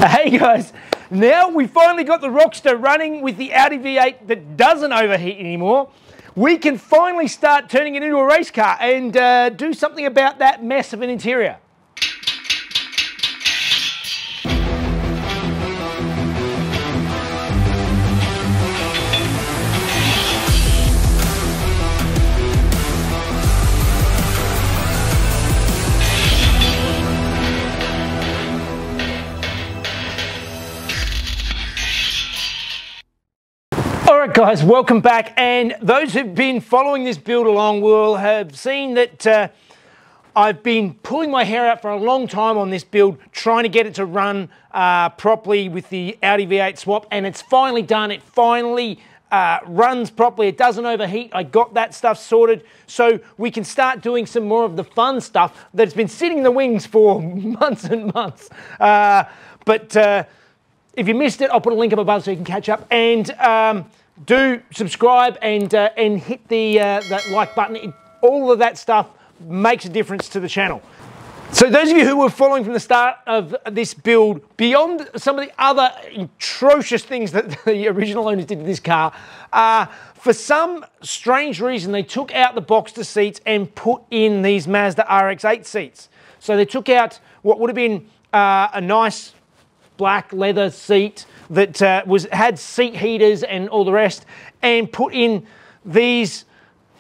Hey guys, now we finally got the Rockster running with the Audi V8 that doesn't overheat anymore. We can finally start turning it into a race car and do something about that mess of an interior. Alright guys, welcome back, and those who've been following this build along will have seen that I've been pulling my hair out for a long time on this build, trying to get it to run properly with the Audi V8 swap, and it's finally done. It finally runs properly, it doesn't overheat. I got that stuff sorted so we can start doing some more of the fun stuff that's been sitting in the wings for months and months. If you missed it, I'll put a link up above so you can catch up, and do subscribe and hit the that like button. All of that stuff makes a difference to the channel. So those of you who were following from the start of this build, beyond some of the other atrocious things that the original owners did to this car, for some strange reason they took out the Boxster seats and put in these Mazda RX-8 seats. So they took out what would have been a nice black leather seat that had seat heaters and all the rest, and put in these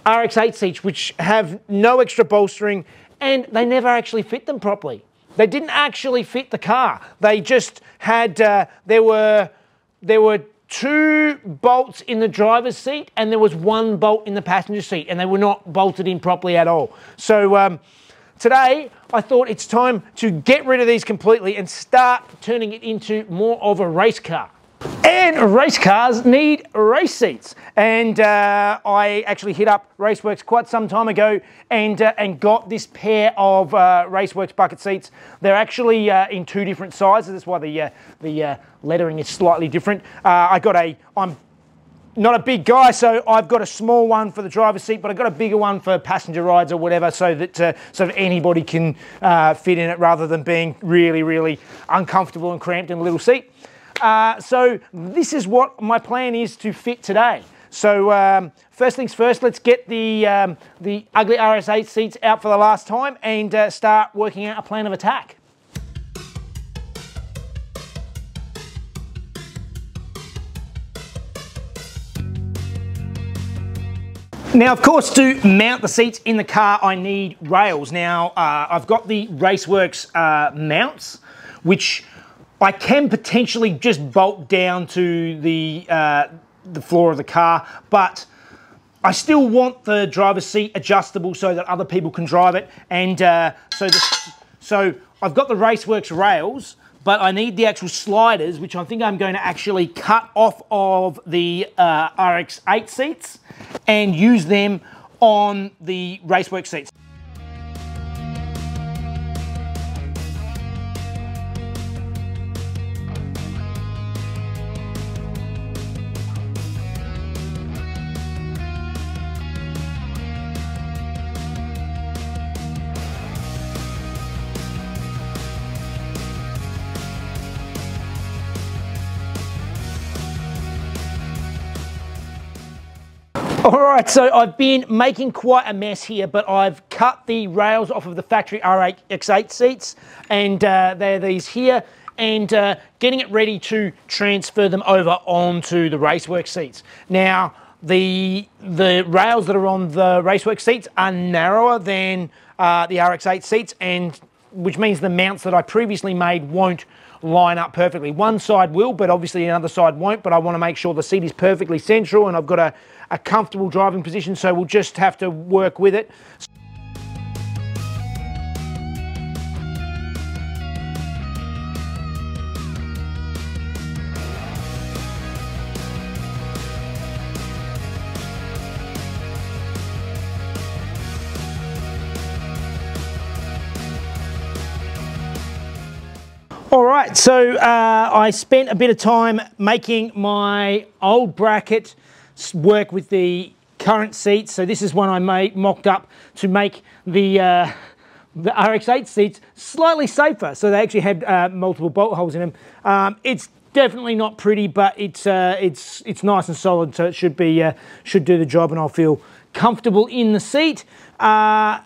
RX-8 seats which have no extra bolstering, and they never actually fit them properly. They didn't actually fit the car. They just had, there were 2 bolts in the driver's seat and there was 1 bolt in the passenger seat, and they were not bolted in properly at all. So today, I thought it's time to get rid of these completely and start turning it into more of a race car. And race cars need race seats. And I actually hit up Raceworks quite some time ago and got this pair of Raceworks bucket seats. They're actually in 2 different sizes. That's why the lettering is slightly different. I'm not a big guy, so I've got a small one for the driver's seat, but I've got a bigger one for passenger rides or whatever, so that anybody can fit in it rather than being really, really uncomfortable and cramped in a little seat. So this is what my plan is to fit today. So first things first, let's get the ugly RS8 seats out for the last time and start working out a plan of attack. Now, of course, to mount the seats in the car, I need rails. Now, I've got the Raceworks mounts, which I can potentially just bolt down to the floor of the car, but I still want the driver's seat adjustable so that other people can drive it. And so I've got the Raceworks rails, but I need the actual sliders, which I think I'm going to actually cut off of the RX-8 seats and use them on the Raceworks seats. All right, so I've been making quite a mess here, but I've cut the rails off of the factory RX-8 seats, and they're these here, and getting it ready to transfer them over onto the Raceworks seats. Now, the rails that are on the Raceworks seats are narrower than the RX-8 seats, and which means the mounts that I previously made won't line up perfectly. One side will, but obviously another side won't, but I want to make sure the seat is perfectly central and I've got a comfortable driving position, so we'll just have to work with it. All right, so I spent a bit of time making my old bracket work with the current seats. So this is one I mocked up to make the the RX-8 seats slightly safer. So they actually had multiple bolt holes in them. It's definitely not pretty, but it's nice and solid, so it should do the job, and I'll feel comfortable in the seat. As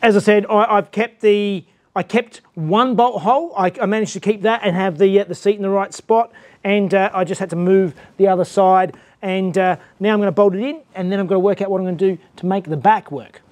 I said, I kept one bolt hole. I managed to keep that and have the seat in the right spot, and I just had to move the other side. And now I'm going to bolt it in, and then I'm going to work out what I'm going to do to make the back work.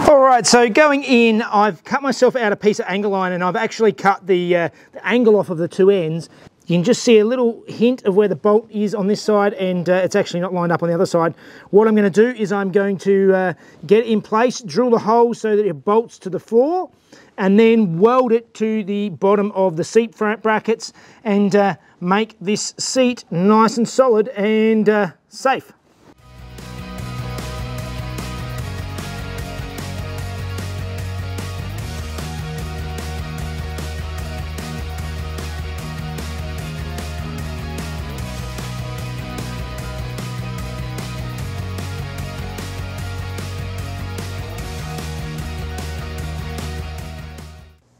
All right, so going in, I've cut myself out a piece of angle line, and I've actually cut the angle off of the two ends. You can just see a little hint of where the bolt is on this side, and it's actually not lined up on the other side. What I'm going to do is I'm going to get it in place, drill the hole so that it bolts to the floor, and then weld it to the bottom of the seat front brackets, and make this seat nice and solid and safe.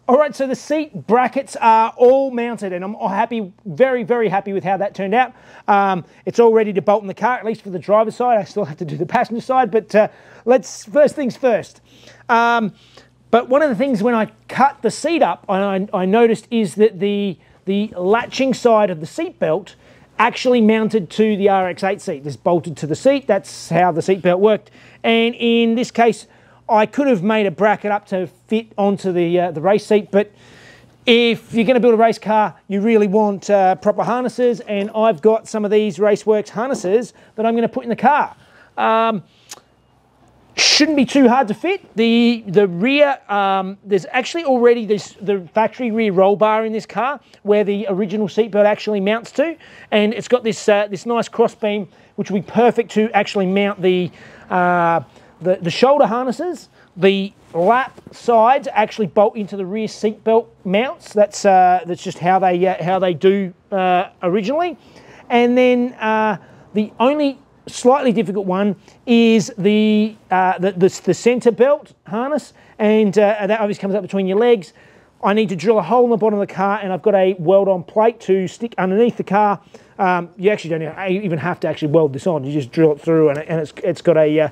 All right, so the seat brackets are all mounted, and I'm happy, very, very happy with how that turned out. It's all ready to bolt in the car, at least for the driver's side. I still have to do the passenger side, but first things first. But one of the things when I cut the seat up, I noticed is that the latching side of the seat belt actually mounted to the RX-8 seat. This bolted to the seat. That's how the seat belt worked. And in this case, I could have made a bracket up to fit onto the race seat, but if you're going to build a race car, you really want proper harnesses, and I've got some of these Raceworks harnesses that I'm going to put in the car. Shouldn't be too hard to fit. The rear, there's actually already the factory rear roll bar in this car where the original seatbelt actually mounts to, and it's got this nice cross beam which will be perfect to actually mount the shoulder harnesses. The lap sides actually bolt into the rear seat belt mounts. That's just how they do originally. And then the only slightly difficult one is the center belt harness, and that obviously comes up between your legs. I need to drill a hole in the bottom of the car, and I've got a weld-on plate to stick underneath the car. You actually don't even have to actually weld this on. You just drill it through, and it's got a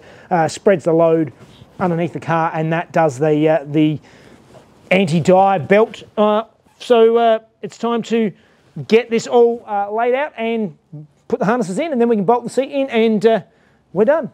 spreads the load underneath the car, and that does the anti-dive belt. So it's time to get this all laid out and put the harnesses in, and then we can bolt the seat in, and we're done.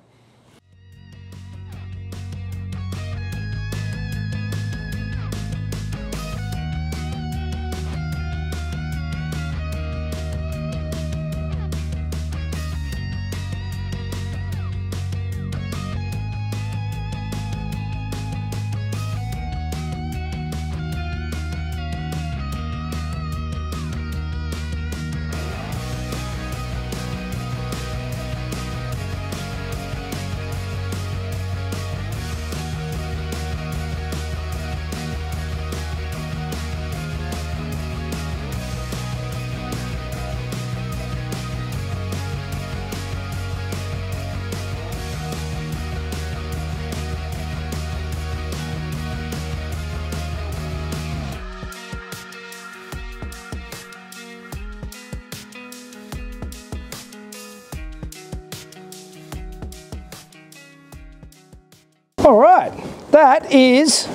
All right, that is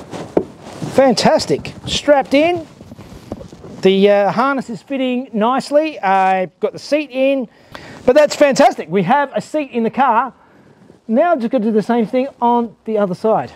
fantastic. Strapped in, the harness is fitting nicely. I've got the seat in, but that's fantastic. We have a seat in the car. Now I'm just going to do the same thing on the other side.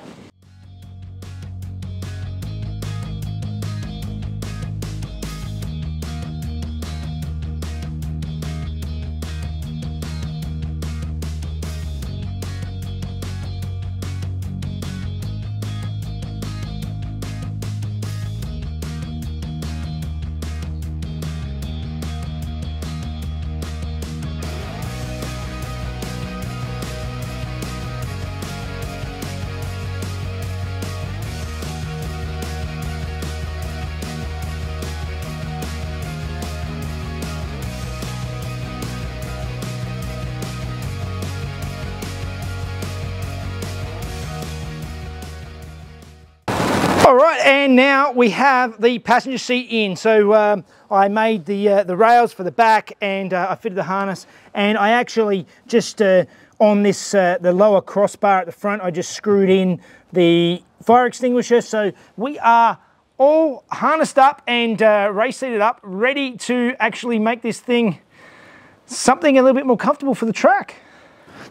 All right, and now we have the passenger seat in. So I made the rails for the back, and I fitted the harness, and I actually just on this the lower crossbar at the front, I just screwed in the fire extinguisher. So we are all harnessed up and race seated up, ready to actually make this thing something a little bit more comfortable for the track.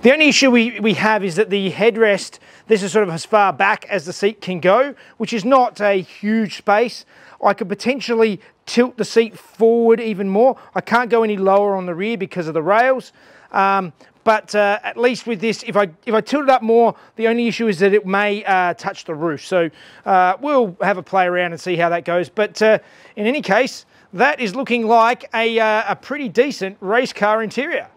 The only issue we have is that the headrest, this is sort of as far back as the seat can go, which is not a huge space. I could potentially tilt the seat forward even more. I can't go any lower on the rear because of the rails. But at least with this, if I tilt it up more, the only issue is that it may touch the roof. So we'll have a play around and see how that goes. But in any case, that is looking like a pretty decent race car interior.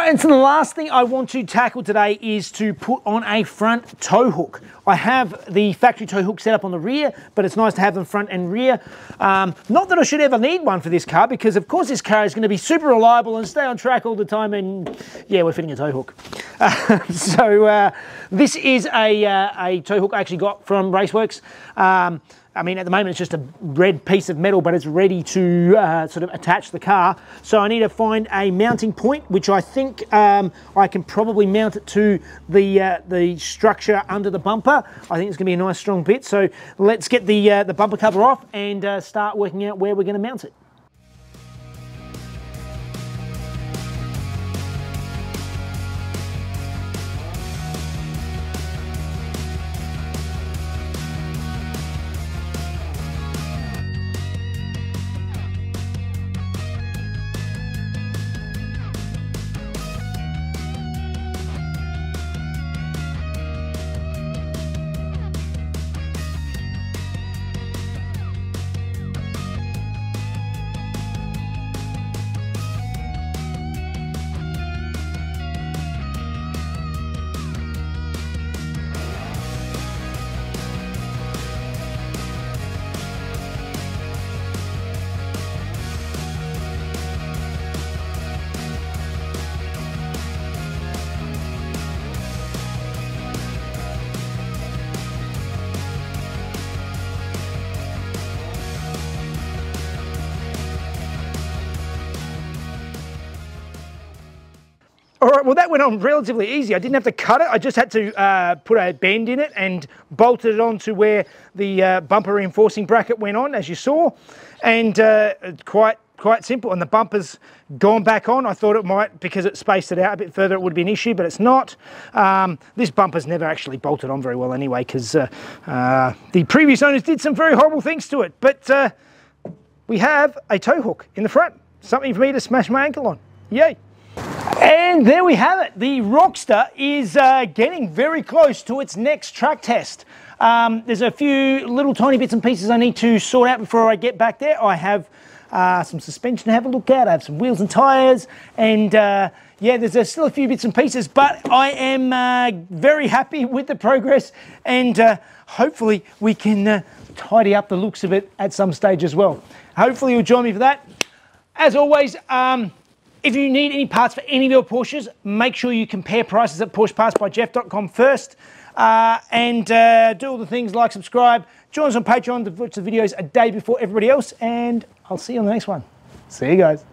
And so the last thing I want to tackle today is to put on a front tow hook. I have the factory tow hook set up on the rear, but it's nice to have them front and rear. Not that I should ever need one for this car, because of course this car is going to be super reliable and stay on track all the time, and yeah, we're fitting a tow hook. This is a tow hook I actually got from Raceworks. I mean, at the moment it's just a red piece of metal, but it's ready to sort of attach the car. So I need to find a mounting point, which I think I can probably mount it to the structure under the bumper. I think it's going to be a nice strong bit. So let's get the bumper cover off and start working out where we're going to mount it. All right, well that went on relatively easy. I didn't have to cut it. I just had to put a bend in it and bolted it onto where the bumper reinforcing bracket went on, as you saw. And quite simple. And the bumper's gone back on. I thought it might, because it spaced it out a bit further, it would be an issue, but it's not. This bumper's never actually bolted on very well anyway, because the previous owners did some very horrible things to it. But we have a tow hook in the front. Something for me to smash my ankle on. Yay. And there we have it. The Rockster is getting very close to its next track test. There's a few little tiny bits and pieces I need to sort out before I get back there. I have some suspension to have a look at. I have some wheels and tyres, and yeah, there's still a few bits and pieces, but I am very happy with the progress, and hopefully we can tidy up the looks of it at some stage as well. Hopefully you'll join me for that. As always, if you need any parts for any of your Porsches, make sure you compare prices at PorschePartsByJeff.com first, and do all the things like subscribe, join us on Patreon to watch the videos a day before everybody else, and I'll see you on the next one. See you guys.